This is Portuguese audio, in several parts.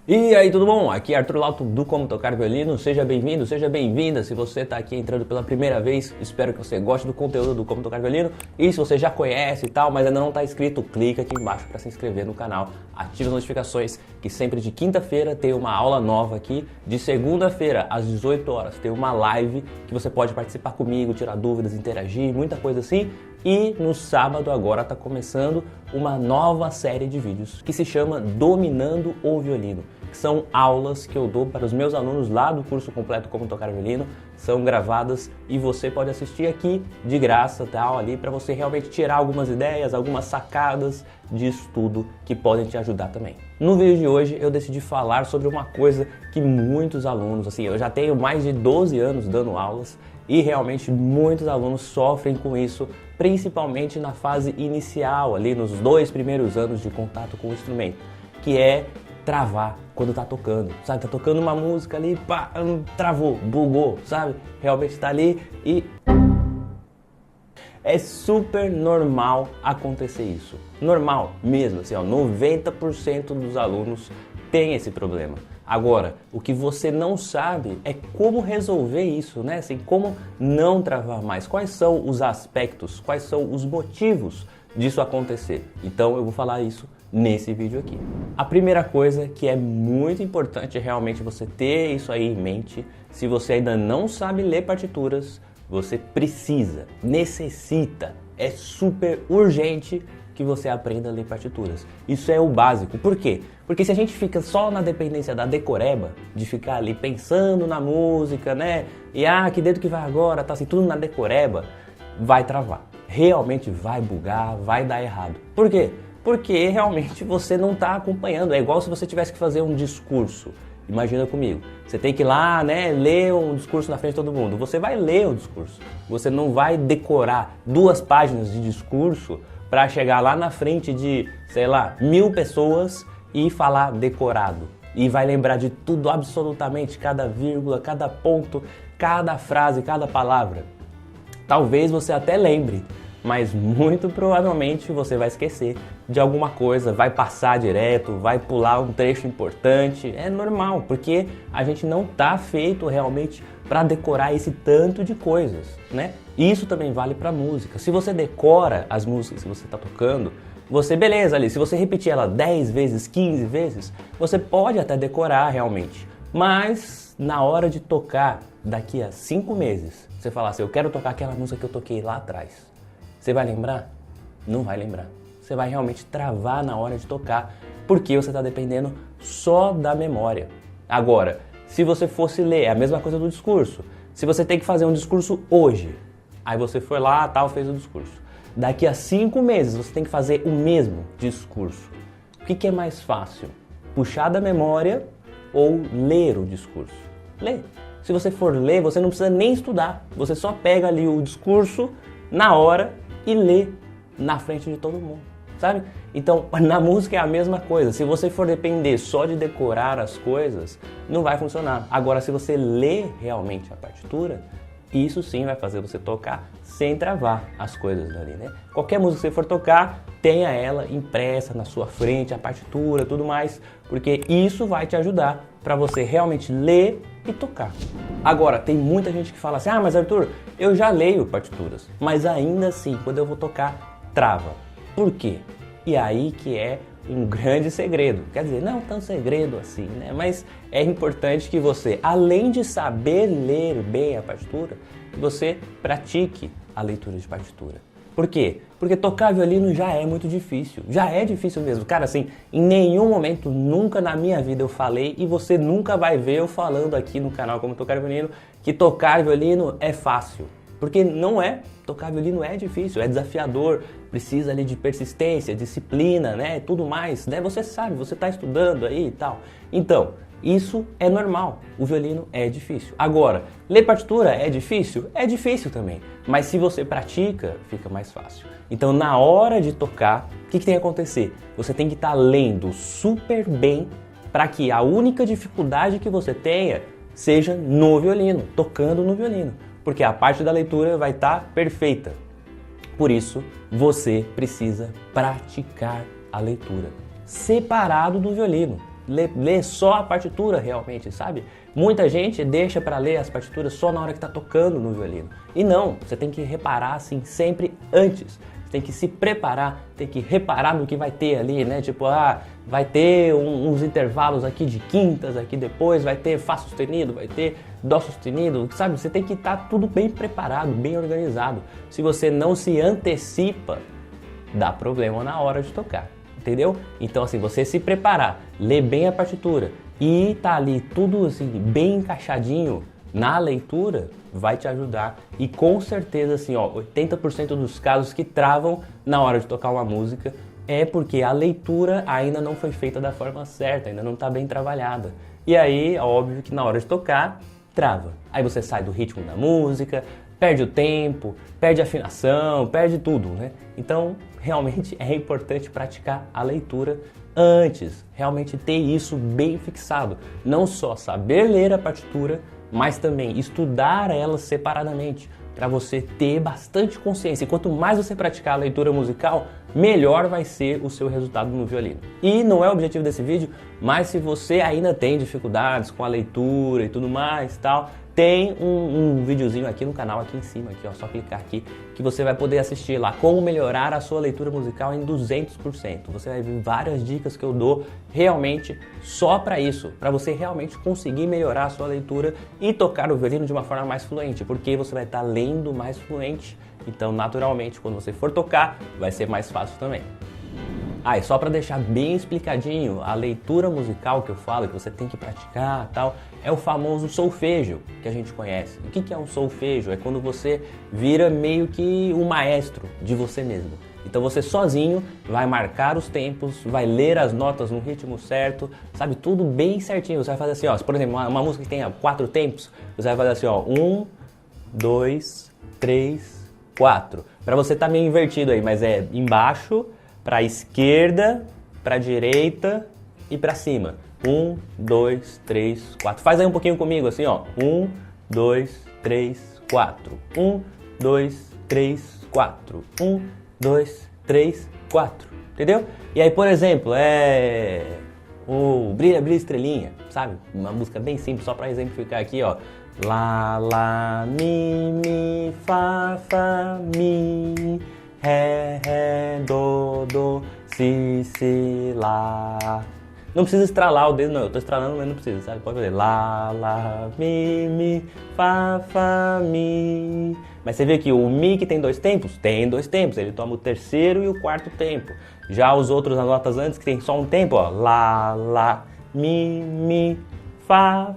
E aí, tudo bom? Aqui é Arthur Lauto do Como Tocar Violino. Seja bem-vindo, seja bem-vinda. Se você está aqui entrando pela primeira vez, espero que você goste do conteúdo do Como Tocar Violino. E se você já conhece e tal, mas ainda não está inscrito, clica aqui embaixo para se inscrever no canal. Ative as notificações, que sempre de quinta-feira tem uma aula nova aqui. De segunda-feira, às 18 horas, tem uma live que você pode participar comigo, tirar dúvidas, interagir, muita coisa assim. E no sábado agora está começando uma nova série de vídeos que se chama Dominando o Violino, que são aulas que eu dou para os meus alunos lá do curso completo Como Tocar Violino. São gravadas e você pode assistir aqui de graça, tal, ali, para você realmente tirar algumas ideias, algumas sacadas de estudo que podem te ajudar também. No vídeo de hoje eu decidi falar sobre uma coisa que muitos alunos, assim, eu já tenho mais de 12 anos dando aulas e realmente muitos alunos sofrem com isso, principalmente na fase inicial, ali nos 2 primeiros anos de contato com o instrumento, que é travar quando tá tocando, sabe? Tá tocando uma música ali, pá, travou, bugou, sabe? Realmente tá ali e é super normal acontecer isso. Normal mesmo, assim, ó, 90% dos alunos tem esse problema. Agora, o que você não sabe é como resolver isso, né? Assim, como não travar mais. Quais são os aspectos, quais são os motivos disso acontecer? Então eu vou falar isso nesse vídeo aqui. A primeira coisa que é muito importante é realmente você ter isso aí em mente. Se você ainda não sabe ler partituras, você precisa, necessita, é super urgente que você aprenda a ler partituras. Isso é o básico. Por quê? Porque se a gente fica só na dependência da decoreba, de ficar ali pensando na música, né? E que dedo que vai agora, tá assim, tudo na decoreba, vai travar. Realmente vai bugar, vai dar errado. Por quê? Porque realmente você não está acompanhando. É igual se você tivesse que fazer um discurso. Imagina comigo. Você tem que ir lá, né, ler um discurso na frente de todo mundo. Você vai ler o discurso. Você não vai decorar 2 páginas de discurso para chegar lá na frente de, sei lá, 1000 pessoas e falar decorado. E vai lembrar de tudo, absolutamente, cada vírgula, cada ponto, cada frase, cada palavra. Talvez você até lembre, mas muito provavelmente você vai esquecer de alguma coisa, vai passar direto, vai pular um trecho importante. É normal, porque a gente não está feito realmente para decorar esse tanto de coisas, né? Isso também vale para música. Se você decora as músicas que você está tocando, você, beleza ali, se você repetir ela 10 vezes, 15 vezes, você pode até decorar realmente. Mas na hora de tocar, daqui a 5 meses, você falar assim, eu quero tocar aquela música que eu toquei lá atrás. Você vai lembrar? Não vai lembrar. Você vai realmente travar na hora de tocar, porque você está dependendo só da memória. Agora, se você fosse ler, é a mesma coisa do discurso. Se você tem que fazer um discurso hoje, aí você foi lá, tal, fez o discurso. Daqui a 5 meses você tem que fazer o mesmo discurso. O que é mais fácil? Puxar da memória ou ler o discurso? Ler. Se você for ler, você não precisa nem estudar. Você só pega ali o discurso na hora e lê na frente de todo mundo, sabe? Então, na música é a mesma coisa. Se você for depender só de decorar as coisas, não vai funcionar. Agora, se você lê realmente a partitura, isso sim vai fazer você tocar sem travar as coisas dali, né? Qualquer música que você for tocar, tenha ela impressa na sua frente, a partitura, tudo mais, porque isso vai te ajudar para você realmente ler e tocar. Agora, tem muita gente que fala assim, mas Arthur, eu já leio partituras, mas ainda assim, quando eu vou tocar, trava. Por quê? E aí que é um grande segredo. Quer dizer, não tão segredo assim, né? Mas é importante que você, além de saber ler bem a partitura, você pratique a leitura de partitura. Por quê? Porque tocar violino já é muito difícil. Já é difícil mesmo. Cara, assim, em nenhum momento, nunca na minha vida eu falei, e você nunca vai ver eu falando aqui no canal Como Tocar Violino, que tocar violino é fácil. Porque não é. Tocar violino é difícil, é desafiador, precisa ali de persistência, disciplina, né? Tudo mais, né? Você sabe, você está estudando aí e tal. Então, isso é normal. O violino é difícil. Agora, ler partitura é difícil? É difícil também. Mas se você pratica, fica mais fácil. Então, na hora de tocar, o que tem que acontecer? Você tem que estar lendo super bem para que a única dificuldade que você tenha seja no violino, tocando no violino. Porque a parte da leitura vai estar perfeita. Por isso, você precisa praticar a leitura separado do violino. ler só a partitura realmente, sabe? Muita gente deixa para ler as partituras só na hora que está tocando no violino. E não, você tem que reparar assim sempre antes. Você tem que se preparar, tem que reparar no que vai ter ali, né? Tipo, vai ter uns intervalos aqui de quintas, aqui depois, vai ter Fá sustenido, vai ter Dó sustenido, sabe? Você tem que estar tudo bem preparado, bem organizado. Se você não se antecipa, dá problema na hora de tocar, entendeu? Então, assim, você se preparar, ler bem a partitura e tá ali tudo assim, bem encaixadinho na leitura, vai te ajudar. E com certeza, assim, 80% dos casos que travam na hora de tocar uma música é porque a leitura ainda não foi feita da forma certa, ainda não está bem trabalhada. E aí, é óbvio que na hora de tocar, trava. Aí você sai do ritmo da música, perde o tempo, perde a afinação, perde tudo, né? Então, realmente é importante praticar a leitura antes, realmente ter isso bem fixado. Não só saber ler a partitura, mas também estudar elas separadamente, para você ter bastante consciência. E quanto mais você praticar a leitura musical, melhor vai ser o seu resultado no violino. E não é o objetivo desse vídeo, mas se você ainda tem dificuldades com a leitura e tudo mais e tal, tem um videozinho aqui no canal, aqui em cima, aqui, ó, só clicar aqui, que você vai poder assistir lá, como melhorar a sua leitura musical em 200%. Você vai ver várias dicas que eu dou realmente só para isso, para você realmente conseguir melhorar a sua leitura e tocar o violino de uma forma mais fluente, porque você vai estar lendo mais fluente, então naturalmente quando você for tocar, vai ser mais fácil também. E só para deixar bem explicadinho, a leitura musical que eu falo, que você tem que praticar tal, é o famoso solfejo que a gente conhece. O que é um solfejo? É quando você vira meio que um maestro de você mesmo. Então você sozinho vai marcar os tempos, vai ler as notas no ritmo certo, sabe? Tudo bem certinho. Você vai fazer assim, ó, por exemplo, uma música que tenha 4 tempos, você vai fazer assim, ó, 1, 2, 3, 4. Para você tá meio invertido aí, mas é embaixo, para a esquerda, para a direita e para cima. 1, 2, 3, 4. Faz aí um pouquinho comigo, assim, ó. 1, 2, 3, 4. 1, 2, 3, 4. 1, 2, 3, 4. Entendeu? E aí, por exemplo, o Brilha, Brilha Estrelinha, sabe? Uma música bem simples, só para exemplificar aqui, ó. Lá, lá, mi, fá, mi. Ré, ré, do, si, lá. Não precisa estralar o dedo, não. Eu tô estralando, mas não precisa, sabe? Pode fazer lá, mi, fá, mi. Mas você vê que o mi que tem 2 tempos? Tem 2 tempos. Ele toma o terceiro e o quarto tempo. Já os outros, as notas antes, que tem só um tempo, ó. Lá, mi, fá.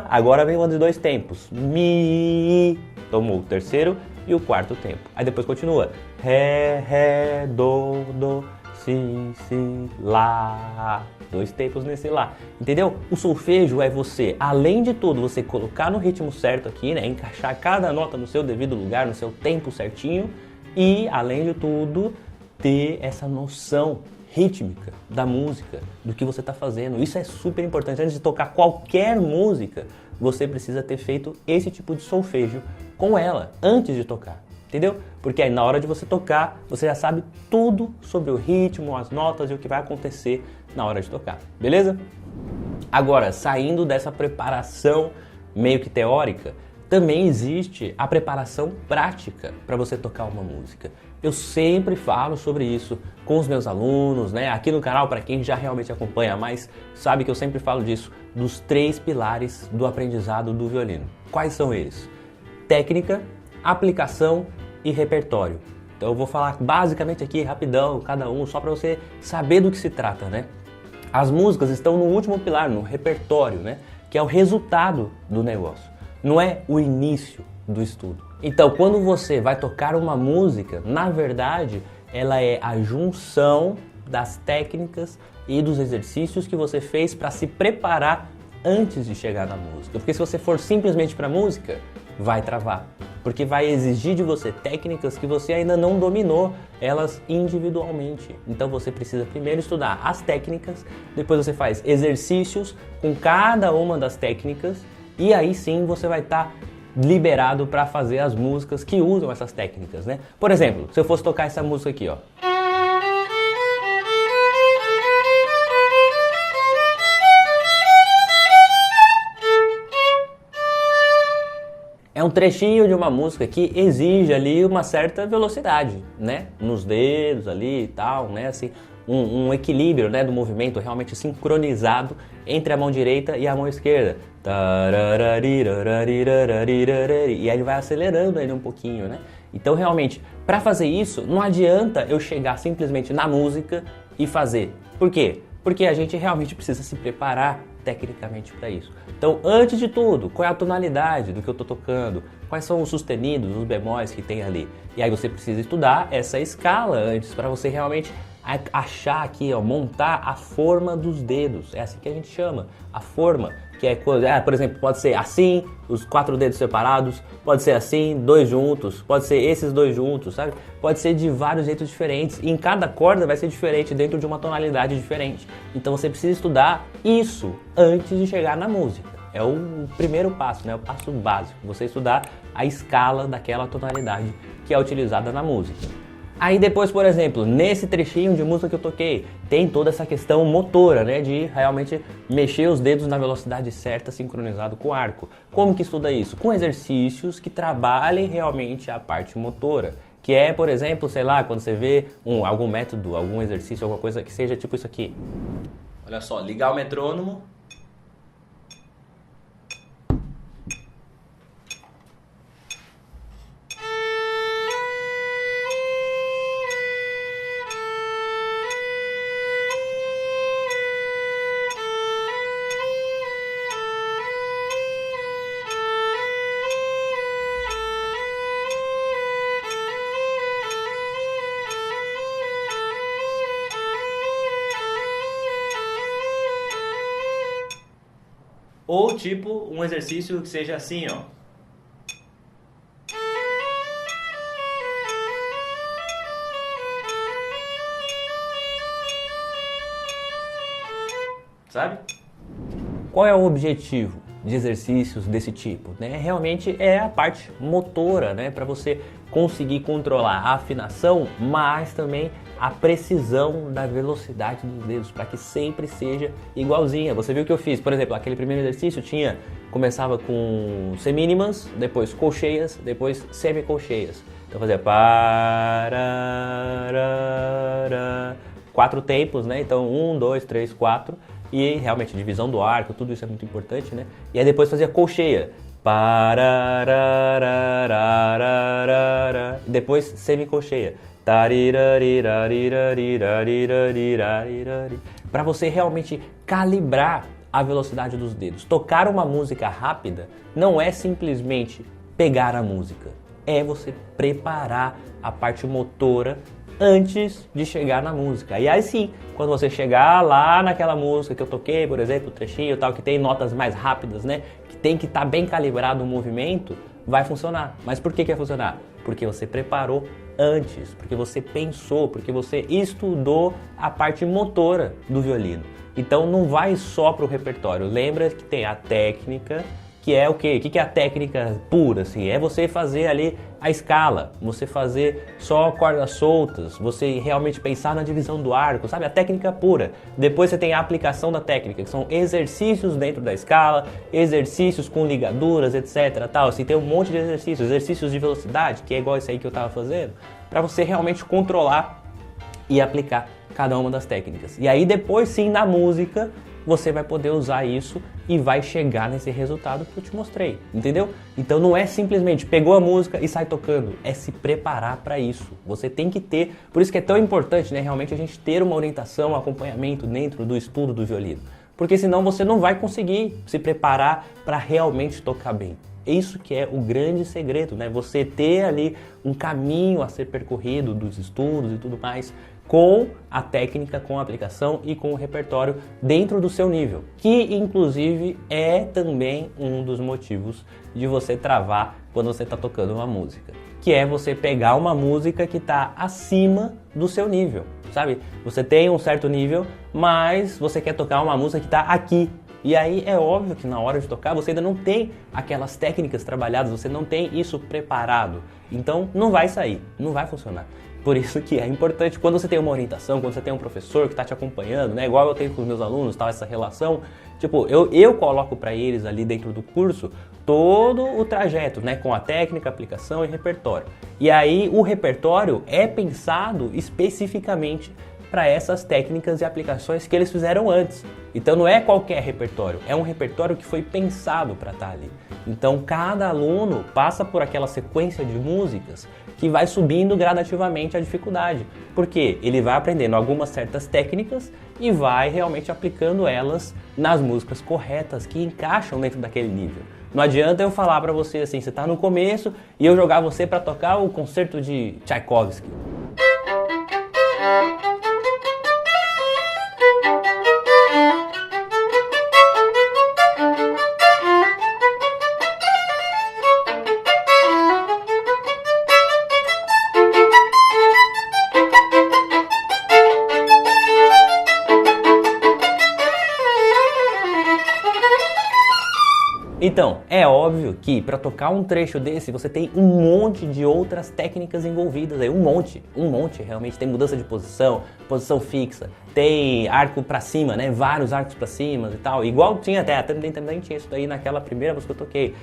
Agora vem o de 2 tempos. Mi. Tomou o terceiro e o quarto tempo. Aí depois continua. Ré, do, si, lá. 2 tempos nesse lá. Entendeu? O solfejo é você, além de tudo, você colocar no ritmo certo aqui, né? Encaixar cada nota no seu devido lugar, no seu tempo certinho. E, além de tudo, ter essa noção rítmica da música, do que você está fazendo. Isso é super importante. Antes de tocar qualquer música, você precisa ter feito esse tipo de solfejo com ela, antes de tocar. Entendeu? Porque aí na hora de você tocar, você já sabe tudo sobre o ritmo, as notas e o que vai acontecer na hora de tocar. Beleza? Agora, saindo dessa preparação meio que teórica, também existe a preparação prática para você tocar uma música. Eu sempre falo sobre isso com os meus alunos, né? Aqui no canal, para quem já realmente acompanha mais, sabe que eu sempre falo disso, dos 3 pilares do aprendizado do violino. Quais são eles? Técnica, aplicação e repertório. Então eu vou falar basicamente aqui, rapidão, cada um, só para você saber do que se trata, né? As músicas estão no último pilar, no repertório, né? Que é o resultado do negócio, não é o início do estudo. Então, quando você vai tocar uma música, na verdade, ela é a junção das técnicas e dos exercícios que você fez para se preparar antes de chegar na música. Porque se você for simplesmente para música, vai travar. Porque vai exigir de você técnicas que você ainda não dominou elas individualmente. Então você precisa primeiro estudar as técnicas, depois você faz exercícios com cada uma das técnicas e aí sim você vai estar liberado para fazer as músicas que usam essas técnicas, né? Por exemplo, se eu fosse tocar essa música aqui, ó. um trechinho de uma música que exige ali uma certa velocidade, né? Nos dedos ali e tal, né? Assim, um equilíbrio, né, do movimento realmente sincronizado entre a mão direita e a mão esquerda. E aí ele vai acelerando ele um pouquinho, né? Então realmente, para fazer isso, não adianta eu chegar simplesmente na música e fazer. Por quê? Porque a gente realmente precisa se preparar tecnicamente para isso. Então, antes de tudo, qual é a tonalidade do que eu estou tocando? Quais são os sustenidos, os bemóis que tem ali? E aí você precisa estudar essa escala antes para você realmente achar aqui, ó, montar a forma dos dedos. É assim que a gente chama, a forma, que é, por exemplo, pode ser assim, os 4 dedos separados, pode ser assim, 2 juntos, pode ser esses 2 juntos, sabe? Pode ser de vários jeitos diferentes, e em cada corda vai ser diferente dentro de uma tonalidade diferente. Então você precisa estudar isso antes de chegar na música. É o primeiro passo, né? O passo básico, você estudar a escala daquela tonalidade que é utilizada na música. Aí depois, por exemplo, nesse trechinho de música que eu toquei, tem toda essa questão motora, né, de realmente mexer os dedos na velocidade certa, sincronizado com o arco. Como que estuda isso? Com exercícios que trabalhem realmente a parte motora, que é, por exemplo, sei lá, quando você vê algum método, algum exercício, alguma coisa que seja tipo isso aqui. Olha só, ligar o metrônomo. Ou tipo um exercício que seja assim, ó. Sabe? Qual é o objetivo de exercícios desse tipo? Né? Realmente é a parte motora, né? Para você conseguir controlar a afinação, mas também a precisão da velocidade dos dedos, para que sempre seja igualzinha. Você viu o que eu fiz? Por exemplo, aquele primeiro exercício começava com semínimas, depois colcheias, depois semicolcheias. Então fazia 4 tempos, né? Então 1, 2, 3, 4. E realmente divisão do arco, tudo isso é muito importante, né? E aí depois fazia colcheia. E depois semicolcheia. Para você realmente calibrar a velocidade dos dedos. Tocar uma música rápida não é simplesmente pegar a música, é você preparar a parte motora antes de chegar na música. E aí sim, quando você chegar lá naquela música que eu toquei, por exemplo, o trechinho tal, que tem notas mais rápidas, né, que tem que estar bem calibrado o movimento, vai funcionar. Mas por que vai funcionar? Porque você preparou antes, porque você pensou, porque você estudou a parte motora do violino. Então não vai só para o repertório. Lembra que tem a técnica, que é o quê? O que é a técnica pura, assim? É você fazer ali a escala, você fazer só cordas soltas, você realmente pensar na divisão do arco, sabe? A técnica pura. Depois você tem a aplicação da técnica, que são exercícios dentro da escala, exercícios com ligaduras, etc. Tal. Assim, tem um monte de exercícios, exercícios de velocidade, que é igual esse aí que eu estava fazendo, para você realmente controlar e aplicar cada uma das técnicas. E aí depois sim, na música, você vai poder usar isso e vai chegar nesse resultado que eu te mostrei, entendeu? Então não é simplesmente pegou a música e sai tocando, é se preparar para isso. Você tem que ter, por isso que é tão importante, né, realmente a gente ter uma orientação, um acompanhamento dentro do estudo do violino, porque senão você não vai conseguir se preparar para realmente tocar bem. Isso que é o grande segredo, né? Você ter ali um caminho a ser percorrido dos estudos e tudo mais, com a técnica, com a aplicação e com o repertório dentro do seu nível, que inclusive é também um dos motivos de você travar quando você está tocando uma música, que é você pegar uma música que está acima do seu nível, sabe? Você tem um certo nível, mas você quer tocar uma música que está aqui. E aí é óbvio que na hora de tocar você ainda não tem aquelas técnicas trabalhadas, você não tem isso preparado. Então não vai sair, não vai funcionar. Por isso que é importante, quando você tem uma orientação, quando você tem um professor que está te acompanhando, né? Igual eu tenho com os meus alunos, tal, essa relação, tipo, eu coloco para eles ali dentro do curso todo o trajeto, né? Com a técnica, aplicação e repertório. E aí o repertório é pensado especificamente para essas técnicas e aplicações que eles fizeram antes. Então não é qualquer repertório, é um repertório que foi pensado para estar ali. Então cada aluno passa por aquela sequência de músicas que vai subindo gradativamente a dificuldade, porque ele vai aprendendo algumas certas técnicas e vai realmente aplicando elas nas músicas corretas que encaixam dentro daquele nível. Não adianta eu falar para você assim, você está no começo e eu jogar você para tocar o concerto de Tchaikovsky. Então, é óbvio que para tocar um trecho desse você tem um monte de outras técnicas envolvidas aí, um monte realmente, tem mudança de posição, posição fixa, tem arco para cima, né, vários arcos para cima e tal, igual tinha também tinha isso daí naquela primeira música que eu toquei.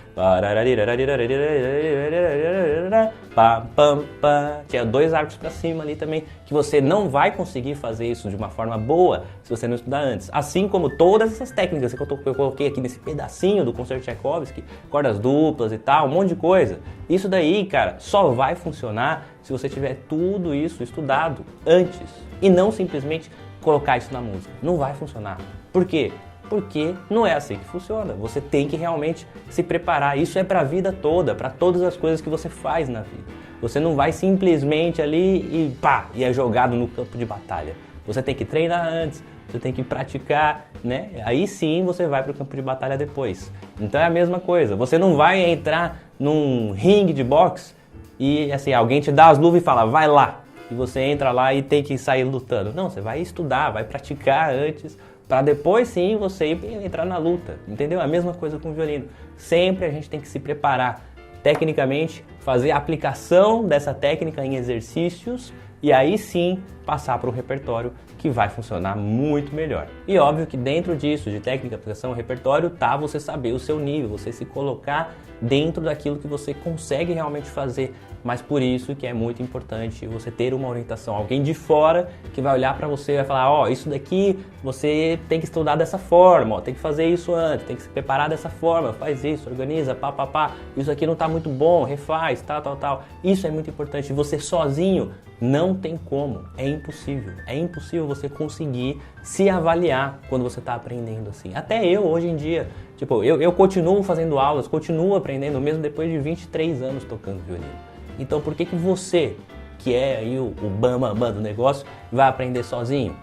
Tinha 2 arcos para cima ali também, que você não vai conseguir fazer isso de uma forma boa se você não estudar antes. Assim como todas essas técnicas que eu coloquei aqui nesse pedacinho do concerto Tchaikovsky, cordas duplas e tal, um monte de coisa. Isso daí, cara, só vai funcionar se você tiver tudo isso estudado antes e não simplesmente colocar isso na música. Não vai funcionar. Por quê? Porque não é assim que funciona. Você tem que realmente se preparar. Isso é para a vida toda, para todas as coisas que você faz na vida. Você não vai simplesmente ali e pá, e é jogado no campo de batalha. Você tem que treinar antes, você tem que praticar, né? Aí sim você vai para o campo de batalha depois. Então é a mesma coisa. Você não vai entrar num ringue de boxe e assim, alguém te dá as luvas e fala, vai lá. E você entra lá e tem que sair lutando. Não, você vai estudar, vai praticar antes, para depois sim você entrar na luta, entendeu? A mesma coisa com o violino. Sempre a gente tem que se preparar tecnicamente, fazer a aplicação dessa técnica em exercícios e aí sim passar para o repertório que vai funcionar muito melhor. E óbvio que dentro disso, de técnica, aplicação, repertório, tá você saber o seu nível, você se colocar dentro daquilo que você consegue realmente fazer. Mas por isso que é muito importante você ter uma orientação, alguém de fora que vai olhar para você e vai falar, ó, isso daqui você tem que estudar dessa forma, ó, tem que fazer isso antes, tem que se preparar dessa forma, faz isso, organiza, pá, isso aqui não tá muito bom, refaz, tal. Isso é muito importante. Você sozinho não tem como, é impossível você conseguir se avaliar quando você está aprendendo assim. Até eu, hoje em dia, tipo, eu continuo fazendo aulas, continuo aprendendo, mesmo depois de 23 anos tocando violino. Então por que você, que é aí o bambambam do negócio, vai aprender sozinho?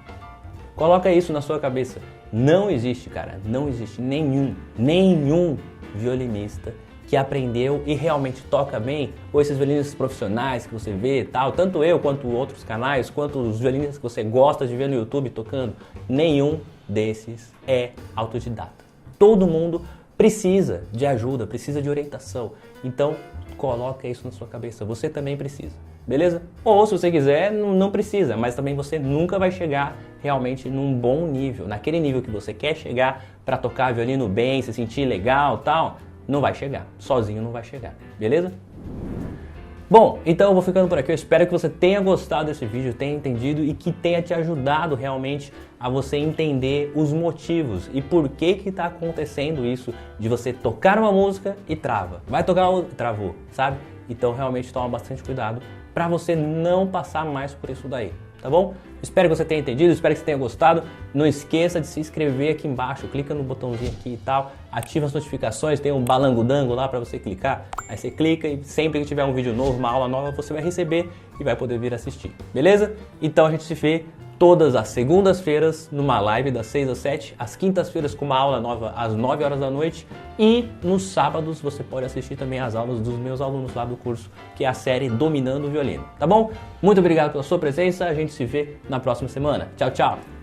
Coloca isso na sua cabeça. Não existe, cara, não existe nenhum violinista que aprendeu e realmente toca bem, ou esses violinistas profissionais que você vê e tal, tanto eu quanto outros canais, quanto os violinistas que você gosta de ver no YouTube tocando, nenhum desses é autodidata. Todo mundo precisa de ajuda, precisa de orientação. Então, coloca isso na sua cabeça, você também precisa, beleza? Ou se você quiser, não precisa, mas também você nunca vai chegar realmente num bom nível, naquele nível que você quer chegar para tocar violino bem, se sentir legal e tal, não vai chegar, sozinho não vai chegar, beleza? Bom, então eu vou ficando por aqui, eu espero que você tenha gostado desse vídeo, tenha entendido e que tenha te ajudado realmente a você entender os motivos e por que está acontecendo isso de você tocar uma música e trava, vai tocar outra, travou, sabe? Então realmente toma bastante cuidado para você não passar mais por isso daí, tá bom? Espero que você tenha entendido, espero que você tenha gostado. Não esqueça de se inscrever aqui embaixo, clica no botãozinho aqui e tal, ativa as notificações, tem um balangodango lá para você clicar. Aí você clica e sempre que tiver um vídeo novo, uma aula nova, você vai receber e vai poder vir assistir, beleza? Então a gente se vê todas as segundas-feiras numa live das 6 às 7, às quintas-feiras com uma aula nova às 9 horas da noite e nos sábados você pode assistir também as aulas dos meus alunos lá do curso, que é a série Dominando o Violino, tá bom? Muito obrigado pela sua presença, a gente se vê na próxima semana. Tchau, tchau!